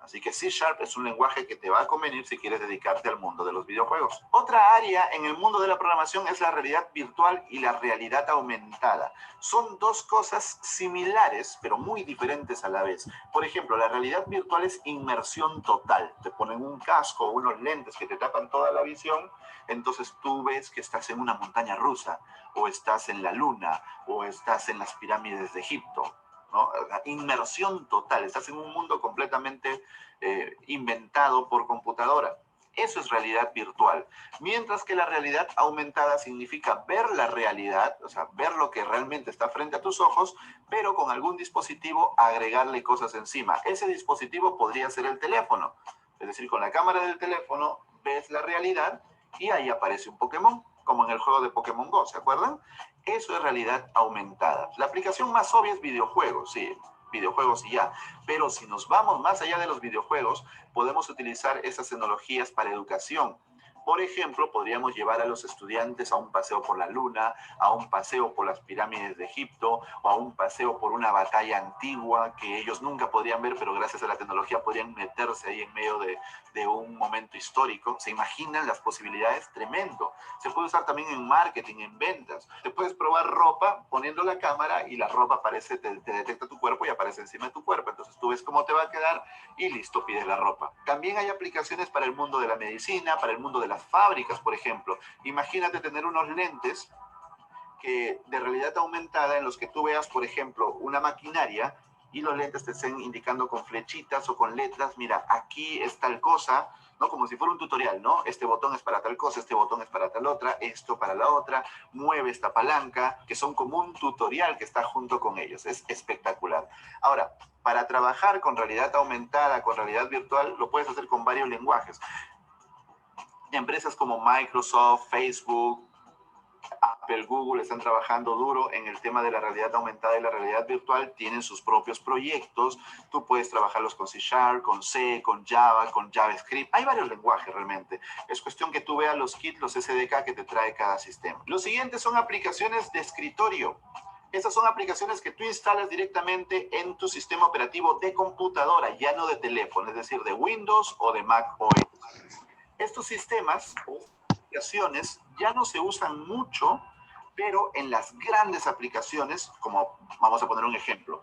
Así que C# es un lenguaje que te va a convenir si quieres dedicarte al mundo de los videojuegos. Otra área en el mundo de la programación es la realidad virtual y la realidad aumentada. Son dos cosas similares, pero muy diferentes a la vez. Por ejemplo, la realidad virtual es inmersión total. Te ponen un casco o unos lentes que te tapan toda la visión, entonces tú ves que estás en una montaña rusa, o estás en la luna, o estás en las pirámides de Egipto, ¿no? Inmersión total, estás en un mundo completamente inventado por computadora. Eso es realidad virtual. Mientras que la realidad aumentada significa ver la realidad, o sea, ver lo que realmente está frente a tus ojos, pero con algún dispositivo agregarle cosas encima. Ese dispositivo podría ser el teléfono. Es decir, con la cámara del teléfono ves la realidad y ahí aparece un Pokémon, como en el juego de Pokémon Go, ¿se acuerdan? Eso es realidad aumentada. La aplicación más obvia es videojuegos, sí, videojuegos y ya. Pero si nos vamos más allá de los videojuegos, podemos utilizar esas tecnologías para educación. Por ejemplo, podríamos llevar a los estudiantes a un paseo por la luna, a un paseo por las pirámides de Egipto, o a un paseo por una batalla antigua que ellos nunca podrían ver, pero gracias a la tecnología podrían meterse ahí en medio de un momento histórico. ¿Se imaginan las posibilidades? Tremendo. Se puede usar también en marketing, en ventas. Te puedes probar ropa poniendo la cámara y la ropa aparece, te detecta tu cuerpo y aparece encima de tu cuerpo. Entonces tú ves cómo te va a quedar y listo, pides la ropa. También hay aplicaciones para el mundo de la medicina, para el mundo de las fábricas, por ejemplo. Imagínate tener unos lentes de realidad aumentada en los que tú veas, por ejemplo, una maquinaria y los lentes te estén indicando con flechitas o con letras, mira, aquí es tal cosa, ¿no? Como si fuera un tutorial, ¿no? Este botón es para tal cosa, este botón es para tal otra, esto para la otra, mueve esta palanca, que son como un tutorial que está junto con ellos. Es espectacular. Ahora, para trabajar con realidad aumentada, con realidad virtual, lo puedes hacer con varios lenguajes. Empresas como Microsoft, Facebook, Apple, Google están trabajando duro en el tema de la realidad aumentada y la realidad virtual. Tienen sus propios proyectos. Tú puedes trabajarlos con C#, con C, con Java, con JavaScript. Hay varios lenguajes realmente. Es cuestión que tú veas los kits, los SDK que te trae cada sistema. Los siguientes son aplicaciones de escritorio. Estas son aplicaciones que tú instalas directamente en tu sistema operativo de computadora, ya no de teléfono, es decir, de Windows o de Mac OS. Estos sistemas o aplicaciones ya no se usan mucho, pero en las grandes aplicaciones, como vamos a poner un ejemplo,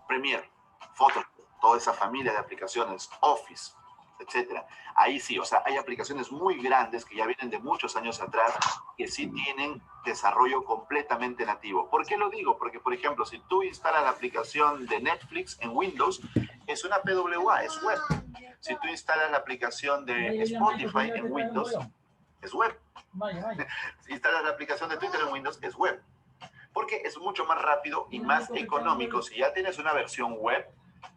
Premiere, Photoshop, toda esa familia de aplicaciones, Office, etcétera. Ahí sí, o sea, hay aplicaciones muy grandes que ya vienen de muchos años atrás que sí tienen desarrollo completamente nativo. ¿Por qué lo digo? Porque, por ejemplo, si tú instalas la aplicación de Netflix en Windows, es una PWA, es web. Si tú instalas la aplicación de Spotify en Windows, es web. Si instalas la aplicación de Twitter en Windows, es web. Porque es mucho más rápido y más económico. Si ya tienes una versión web,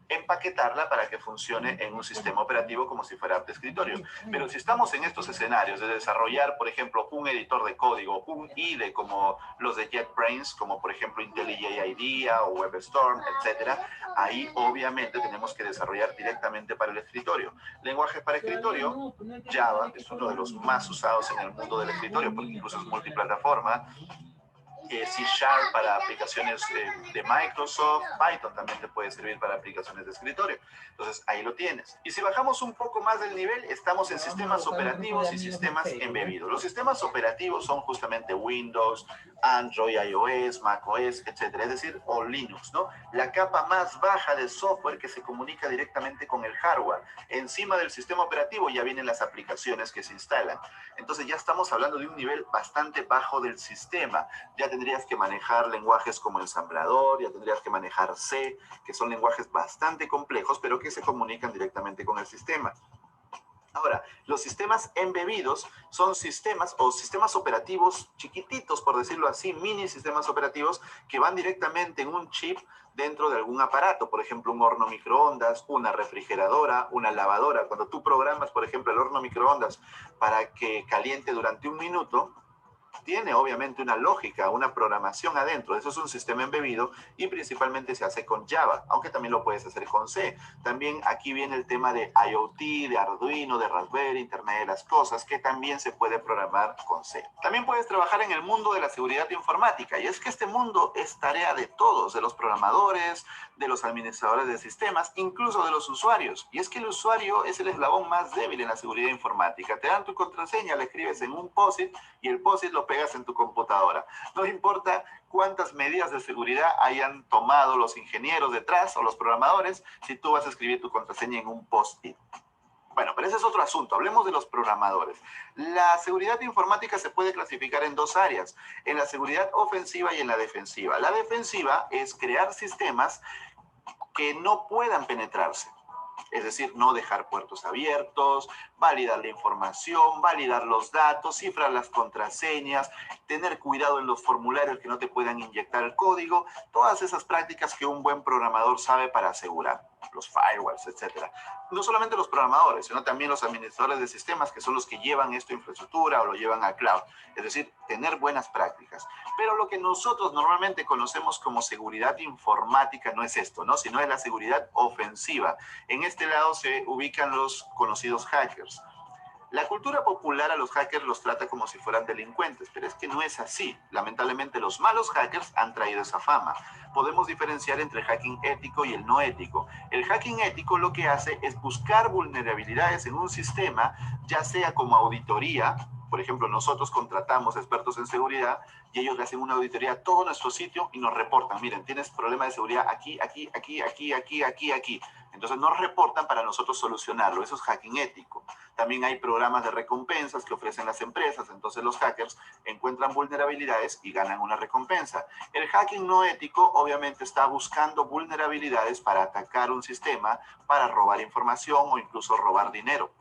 empaquetarla para que funcione en un sistema operativo como si fuera app de escritorio. Pero si estamos en estos escenarios de desarrollar, por ejemplo, un editor de código, un IDE como los de JetBrains, como por ejemplo IntelliJ IDEA o WebStorm, etcétera, ahí obviamente tenemos que desarrollar directamente para el escritorio. Lenguajes para escritorio, Java es uno de los más usados en el mundo del escritorio porque incluso es multiplataforma. C# para aplicaciones de Microsoft, Python también te puede servir para aplicaciones de escritorio. Entonces ahí lo tienes. Y si bajamos un poco más del nivel, estamos en sistemas operativos y sistemas embebidos. Los sistemas operativos son justamente Windows, Android, iOS, macOS, etcétera, es decir, o Linux, ¿no? La capa más baja de software que se comunica directamente con el hardware. Encima del sistema operativo ya vienen las aplicaciones que se instalan. Entonces ya estamos hablando de un nivel bastante bajo del sistema. Ya tendrías que manejar lenguajes como ensamblador, ya tendrías que manejar C, que son lenguajes bastante complejos, pero que se comunican directamente con el sistema. Ahora, los sistemas embebidos son sistemas o sistemas operativos chiquititos, por decirlo así, mini sistemas operativos que van directamente en un chip dentro de algún aparato, por ejemplo, un horno microondas, una refrigeradora, una lavadora. Cuando tú programas, por ejemplo, el horno microondas para que caliente durante 1 minuto, tiene obviamente una lógica, una programación adentro. Eso es un sistema embebido y principalmente se hace con Java, aunque también lo puedes hacer con C. También aquí viene el tema de IoT, de Arduino, de Raspberry, Internet de las Cosas, que también se puede programar con C. También puedes trabajar en el mundo de la seguridad informática, y es que este mundo es tarea de todos, de los programadores, de los administradores de sistemas, incluso de los usuarios. Y es que el usuario es el eslabón más débil en la seguridad informática. Te dan tu contraseña, la escribes en un POSIT y el POSIT lo pegas en tu computadora. No importa cuántas medidas de seguridad hayan tomado los ingenieros detrás o los programadores, si tú vas a escribir tu contraseña en un post-it. Bueno, pero ese es otro asunto. Hablemos de los programadores. La seguridad informática se puede clasificar en 2 áreas, en la seguridad ofensiva y en la defensiva. La defensiva es crear sistemas que no puedan penetrarse. Es decir, no dejar puertos abiertos, validar la información, validar los datos, cifrar las contraseñas, tener cuidado en los formularios que no te puedan inyectar el código, todas esas prácticas que un buen programador sabe para asegurar, los firewalls, etc. No solamente los programadores, sino también los administradores de sistemas, que son los que llevan esto a infraestructura o lo llevan a cloud. Es decir, tener buenas prácticas. Pero lo que nosotros normalmente conocemos como seguridad informática no es esto, ¿no? Sino es la seguridad ofensiva. En este lado se ubican los conocidos hackers. La cultura popular a los hackers los trata como si fueran delincuentes, pero es que no es así. Lamentablemente los malos hackers han traído esa fama. Podemos diferenciar entre el hacking ético y el no ético. El hacking ético lo que hace es buscar vulnerabilidades en un sistema, ya sea como auditoría. Por ejemplo, nosotros contratamos expertos en seguridad y ellos le hacen una auditoría a todo nuestro sitio y nos reportan, miren, tienes problema de seguridad aquí, aquí, aquí, aquí, aquí, aquí, aquí. Entonces nos reportan para nosotros solucionarlo. Eso es hacking ético. También hay programas de recompensas que ofrecen las empresas. Entonces los hackers encuentran vulnerabilidades y ganan una recompensa. El hacking no ético obviamente está buscando vulnerabilidades para atacar un sistema, para robar información o incluso robar dinero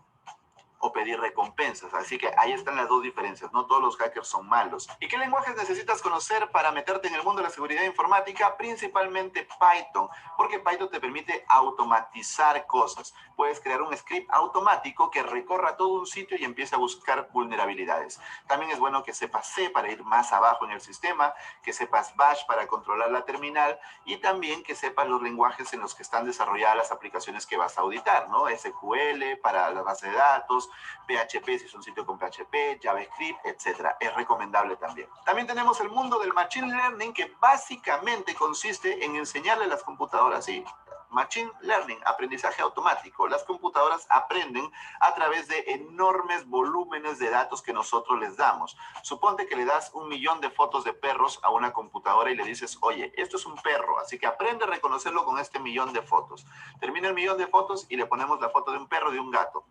o pedir recompensas. Así que ahí están las 2 diferencias. No todos los hackers son malos. ¿Y qué lenguajes necesitas conocer para meterte en el mundo de la seguridad informática? Principalmente Python, porque Python te permite automatizar cosas. Puedes crear un script automático que recorra todo un sitio y empiece a buscar vulnerabilidades. También es bueno que sepas C para ir más abajo en el sistema, que sepas Bash para controlar la terminal y también que sepas los lenguajes en los que están desarrolladas las aplicaciones que vas a auditar, ¿no? SQL para la base de datos, PHP si es un sitio con PHP, JavaScript, etc. Es recomendable también. También tenemos el mundo del Machine Learning, que básicamente consiste en enseñarle a las computadoras, sí, Machine Learning, aprendizaje automático. Las computadoras aprenden a través de enormes volúmenes de datos que nosotros les damos. Suponte que le das 1 millón de fotos de perros a una computadora y le dices, oye, esto es un perro, así que aprende a reconocerlo con este 1 millón de fotos. Termina el 1 millón de fotos y le ponemos la foto de un perro y de un gato.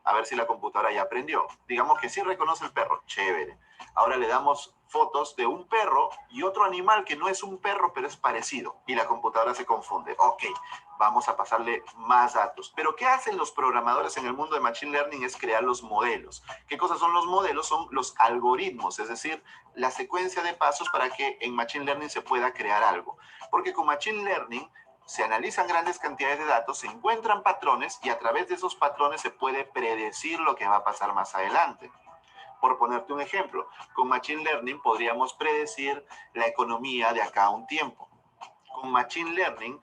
A ver si la computadora ya aprendió. Digamos que sí reconoce el perro. Chévere. Ahora le damos fotos de un perro y otro animal que no es un perro, pero es parecido. Y la computadora se confunde. Ok, vamos a pasarle más datos. Pero ¿qué hacen los programadores en el mundo de Machine Learning? Es crear los modelos. ¿Qué cosas son los modelos? Son los algoritmos, es decir, la secuencia de pasos para que en Machine Learning se pueda crear algo. Porque con Machine Learning se analizan grandes cantidades de datos, se encuentran patrones y a través de esos patrones se puede predecir lo que va a pasar más adelante. Por ponerte un ejemplo, con Machine Learning podríamos predecir la economía de acá a un tiempo. Con Machine Learning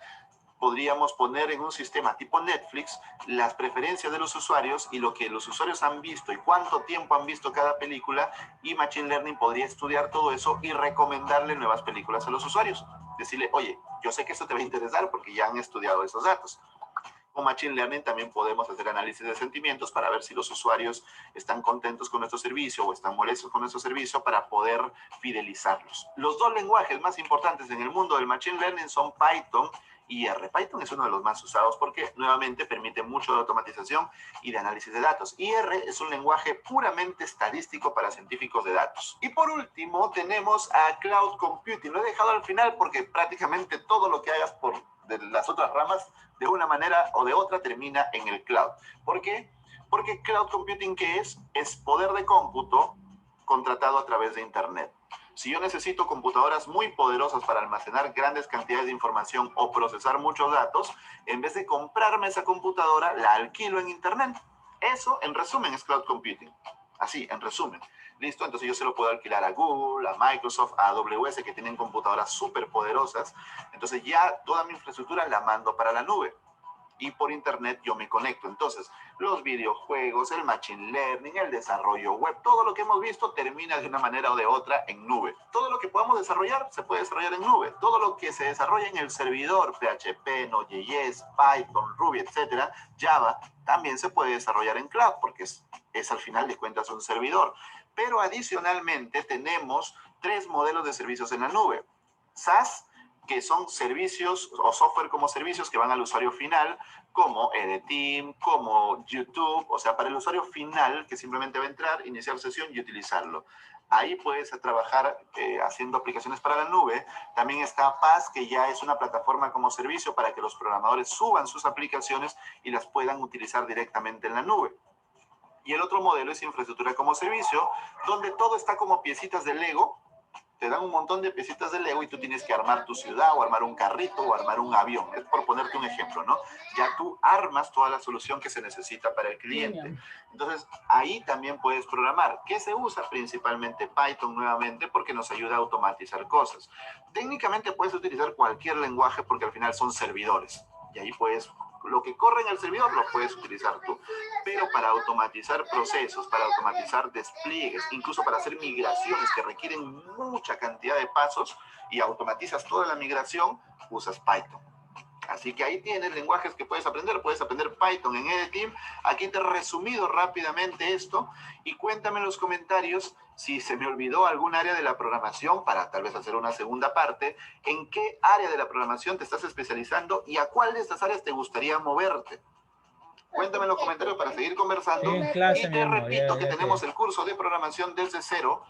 podríamos poner en un sistema tipo Netflix las preferencias de los usuarios y lo que los usuarios han visto y cuánto tiempo han visto cada película, y Machine Learning podría estudiar todo eso y recomendarle nuevas películas a los usuarios. Decirle, oye, yo sé que esto te va a interesar porque ya han estudiado esos datos. Con Machine Learning también podemos hacer análisis de sentimientos para ver si los usuarios están contentos con nuestro servicio o están molestos con nuestro servicio para poder fidelizarlos. Los dos lenguajes más importantes en el mundo del Machine Learning son Python y R. Python es uno de los más usados porque nuevamente permite mucho de automatización y de análisis de datos. Y R es un lenguaje puramente estadístico para científicos de datos. Y por último tenemos a Cloud Computing. Lo he dejado al final porque prácticamente todo lo que hagas de las otras ramas, de una manera o de otra, termina en el cloud. ¿Por qué? Porque Cloud Computing, ¿qué es? Es poder de cómputo contratado a través de Internet. Si yo necesito computadoras muy poderosas para almacenar grandes cantidades de información o procesar muchos datos, en vez de comprarme esa computadora, la alquilo en Internet. Eso, en resumen, es Cloud Computing. Así, en resumen. ¿Listo? Entonces yo se lo puedo alquilar a Google, a Microsoft, a AWS, que tienen computadoras súper poderosas. Entonces ya toda mi infraestructura la mando para la nube. Y por Internet yo me conecto. Entonces, los videojuegos, el Machine Learning, el desarrollo web, todo lo que hemos visto termina de una manera o de otra en nube. Todo lo que podamos desarrollar se puede desarrollar en nube. Todo lo que se desarrolla en el servidor, PHP, Node.js, Python, Ruby, etcétera, Java, también se puede desarrollar en cloud, porque es al final de cuentas un servidor. Pero adicionalmente tenemos 3 modelos de servicios en la nube. SaaS, que son servicios o software como servicios que van al usuario final, como Edeteam, como YouTube, o sea, para el usuario final que simplemente va a entrar, iniciar sesión y utilizarlo. Ahí puedes trabajar haciendo aplicaciones para la nube. También está PaaS, que ya es una plataforma como servicio para que los programadores suban sus aplicaciones y las puedan utilizar directamente en la nube. Y el otro modelo es infraestructura como servicio, donde todo está como piecitas de Lego. Te dan un montón de piecitas de Lego y tú tienes que armar tu ciudad o armar un carrito o armar un avión. Es por ponerte un ejemplo, ¿no? Ya tú armas toda la solución que se necesita para el cliente. Entonces, ahí también puedes programar. ¿Qué se usa? Principalmente Python nuevamente porque nos ayuda a automatizar cosas. Técnicamente puedes utilizar cualquier lenguaje porque al final son servidores. Y ahí puedes, lo que corre en el servidor lo puedes utilizar tú. Pero para automatizar procesos, para automatizar despliegues, incluso para hacer migraciones que requieren mucha cantidad de pasos y automatizas toda la migración, usas Python. Así que ahí tienes lenguajes que puedes aprender Python en Edeteam. Aquí te he resumido rápidamente esto y cuéntame en los comentarios si se me olvidó algún área de la programación para tal vez hacer una segunda parte, en qué área de la programación te estás especializando y a cuál de estas áreas te gustaría moverte. Cuéntame en los comentarios para seguir conversando. Y te repito que tenemos el curso de programación desde cero,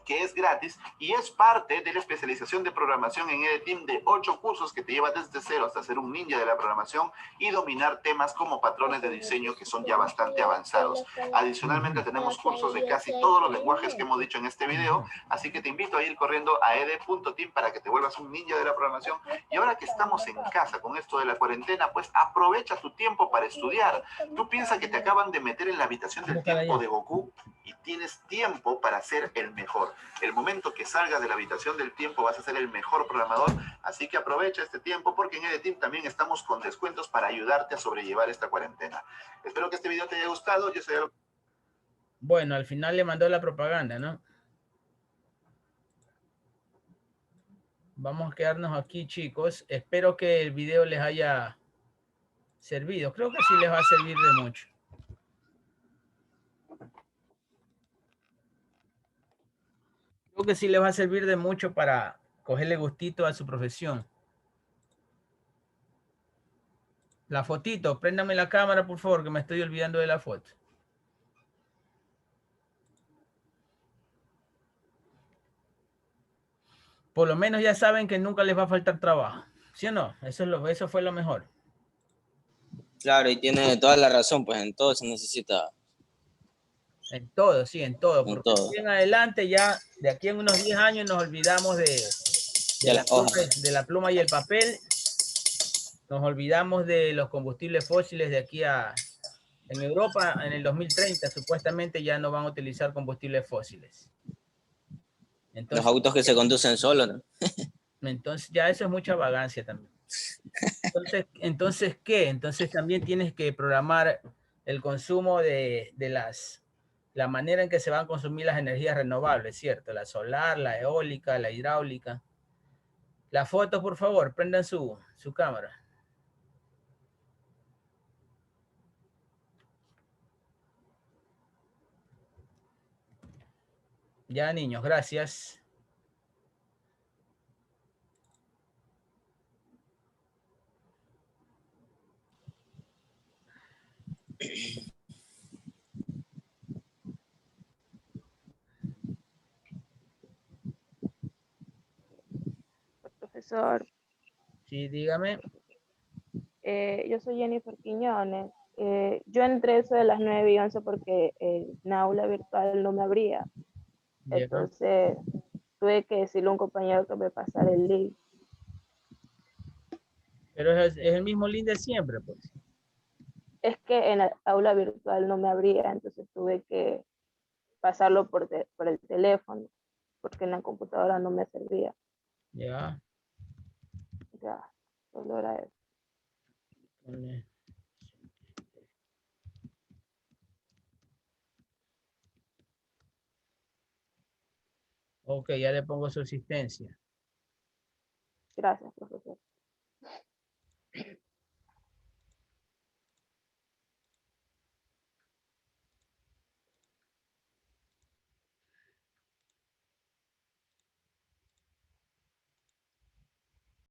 que es gratis y es parte de la especialización de programación en Edeteam de 8 cursos que te lleva desde cero hasta ser un ninja de la programación y dominar temas como patrones de diseño que son ya bastante avanzados. Adicionalmente tenemos cursos de casi todos los lenguajes que hemos dicho en este video, así que te invito a ir corriendo a ed.team para que te vuelvas un ninja de la programación. Y ahora que estamos en casa con esto de la cuarentena, pues aprovecha tu tiempo para estudiar. Tú piensas que te acaban de meter en la habitación del tiempo de Goku y tienes tiempo para ser el mejor. El momento que salgas de la habitación del tiempo vas a ser el mejor programador, así que aprovecha este tiempo porque en Edeteam también estamos con descuentos para ayudarte a sobrellevar esta cuarentena. Espero que este video te haya gustado. Yo soy... Bueno, al final le mandó la propaganda, ¿no? Vamos a quedarnos aquí, chicos. Espero que el video les haya servido. Creo que sí les va a servir de mucho. Creo que sí les va a servir de mucho para cogerle gustito a su profesión. La fotito, préndame la cámara, por favor, que me estoy olvidando de la foto. Por lo menos ya saben que nunca les va a faltar trabajo. ¿Sí o no? Eso fue lo mejor. Claro, y tiene toda la razón, pues en todo se necesita. En todo, sí, en todo. En porque todo. en adelante ya, de aquí en unos 10 años nos olvidamos de la pluma y el papel. Nos olvidamos de los combustibles fósiles de aquí a... En Europa, en el 2030, supuestamente ya no van a utilizar combustibles fósiles. Entonces, los autos que se conducen solos, ¿no? Entonces ya eso es mucha vagancia también. Entonces, ¿qué? Entonces también tienes que programar el consumo de la manera en que se van a consumir las energías renovables, ¿cierto? La solar, la eólica, la hidráulica. La foto, por favor, prendan su cámara. Ya, niños, gracias. Profesor, Sí, dígame. yo soy Jennifer Quiñones. Yo entré eso de las 9:11 porque en aula virtual no me abría. Ya. Entonces tuve que decirle a un compañero que me pasara el link. Pero es el mismo link de siempre, pues. Es que en la aula virtual no me abría, entonces tuve que pasarlo por el teléfono, porque en la computadora no me servía. Ya. Ya, solo era eso. Ok, ya le pongo su asistencia. Gracias, profesor.